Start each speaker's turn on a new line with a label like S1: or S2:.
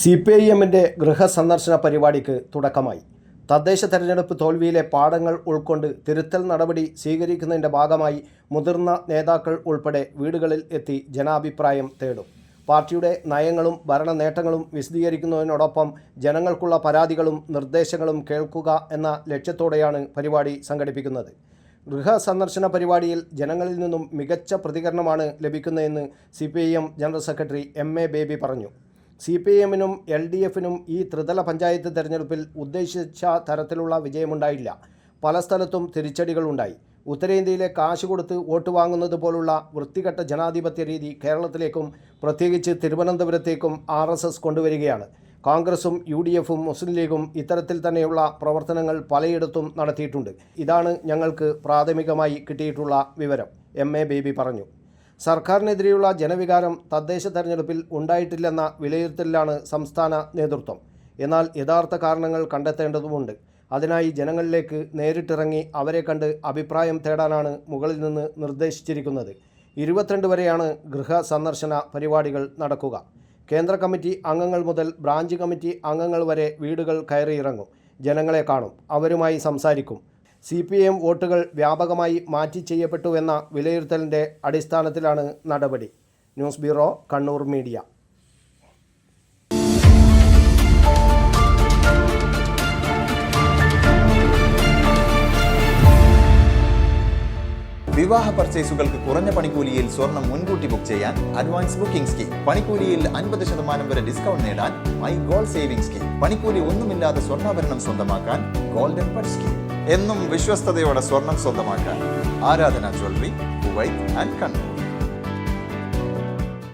S1: CPIMന്റെ ഗൃഹസന്ദർശന പരിപാടിക്ക് തുടക്കമായി. തദ്ദേശ തെരഞ്ഞെടുപ്പ് തോൽവിയിലെ പാഠങ്ങൾ ഉൾക്കൊണ്ട് തിരുത്തൽ നടപടി സ്വീകരിക്കുന്നതിൻ്റെ ഭാഗമായി മുതിർന്ന നേതാക്കൾ ഉൾപ്പെടെ വീടുകളിൽ എത്തി ജനാഭിപ്രായം തേടും. പാർട്ടിയുടെ നയങ്ങളും ഭരണ നേട്ടങ്ങളും വിശദീകരിക്കുന്നതിനോടൊപ്പം ജനങ്ങൾക്കുള്ള പരാതികളും നിർദ്ദേശങ്ങളും കേൾക്കുക എന്ന ലക്ഷ്യത്തോടെയാണ് പരിപാടി സംഘടിപ്പിക്കുന്നത്. ഗൃഹസന്ദർശന പരിപാടിയിൽ ജനങ്ങളിൽ നിന്നും മികച്ച പ്രതികരണമാണ് ലഭിക്കുന്നതെന്ന് CPIM general secretary MA baby പറഞ്ഞു. CPIMനും LDFനും ഈ ത്രിതല പഞ്ചായത്ത് തെരഞ്ഞെടുപ്പിൽ ഉദ്ദേശിച്ച തരത്തിലുള്ള വിജയമുണ്ടായില്ല. പല സ്ഥലത്തും തിരിച്ചടികളുണ്ടായി. ഉത്തരേന്ത്യയിലെ കാശ് കൊടുത്ത് വോട്ട് വാങ്ങുന്നത് പോലുള്ള വൃത്തികെട്ട ജനാധിപത്യ രീതി കേരളത്തിലേക്കും പ്രത്യേകിച്ച് തിരുവനന്തപുരത്തേക്കും RSS കൊണ്ടുവരികയാണ്. കോൺഗ്രസും UDFും മുസ്ലിം ലീഗും ഇത്തരത്തിൽ തന്നെയുള്ള പ്രവർത്തനങ്ങൾ പലയിടത്തും നടത്തിയിട്ടുണ്ട്. ഇതാണ് ഞങ്ങൾക്ക് പ്രാഥമികമായി കിട്ടിയിട്ടുള്ള വിവരം, MA ബേബി പറഞ്ഞു. സർക്കാരിനെതിരെയുള്ള ജനവികാരം തദ്ദേശ തെരഞ്ഞെടുപ്പിൽ ഉണ്ടായിട്ടില്ലെന്ന വിലയിരുത്തലിലാണ് സംസ്ഥാന നേതൃത്വം. എന്നാൽ യഥാർത്ഥ കാരണങ്ങൾ കണ്ടെത്തേണ്ടതുമുണ്ട്. അതിനായി ജനങ്ങളിലേക്ക് നേരിട്ടിറങ്ങി അവരെ കണ്ട് അഭിപ്രായം തേടാനാണ് മുകളിൽ നിന്ന് നിർദ്ദേശിച്ചിരിക്കുന്നത്. 22 വരെയാണ് ഗൃഹ സന്ദർശന പരിപാടികൾ നടക്കുക. കേന്ദ്ര കമ്മിറ്റി അംഗങ്ങൾ മുതൽ ബ്രാഞ്ച് കമ്മിറ്റി അംഗങ്ങൾ വരെ വീടുകൾ കയറിയിറങ്ങും, ജനങ്ങളെ കാണും, അവരുമായി സംസാരിക്കും. CPIM വോട്ടുകൾ വ്യാപകമായി മാറ്റി ചെയ്യപ്പെട്ടുവെന്ന വിലയിരുത്തലിൻ്റെ അടിസ്ഥാനത്തിലാണ് നടപടി. News bureau, Kannur media.
S2: വിവാഹ പർച്ചേസുകൾക്ക് കുറഞ്ഞ പണിക്കൂലിയിൽ സ്വർണം മുൻകൂട്ടി ബുക്ക് ചെയ്യാൻ അഡ്വാൻസ് ബുക്കിംഗ് സ്കീം. പണിക്കൂലിയിൽ 50% വരെ ഡിസ്കൗണ്ട് നേടാൻ മൈ ഗോൾഡ് സേവിംഗ് സ്കീം. പണിക്കൂലി ഒന്നുമില്ലാതെ സ്വർണ്ണാഭരണം സ്വന്തമാക്കാൻ ഗോൾഡൻ ബഡ് സ്കീം. എന്നും വിശ്വസ്തയോടെ സ്വർണം സ്വന്തമാക്കാൻ ആരാധന ജ്വല്ലറി, കുവൈറ്റ് ആൻഡ് കണ്ണൂർ.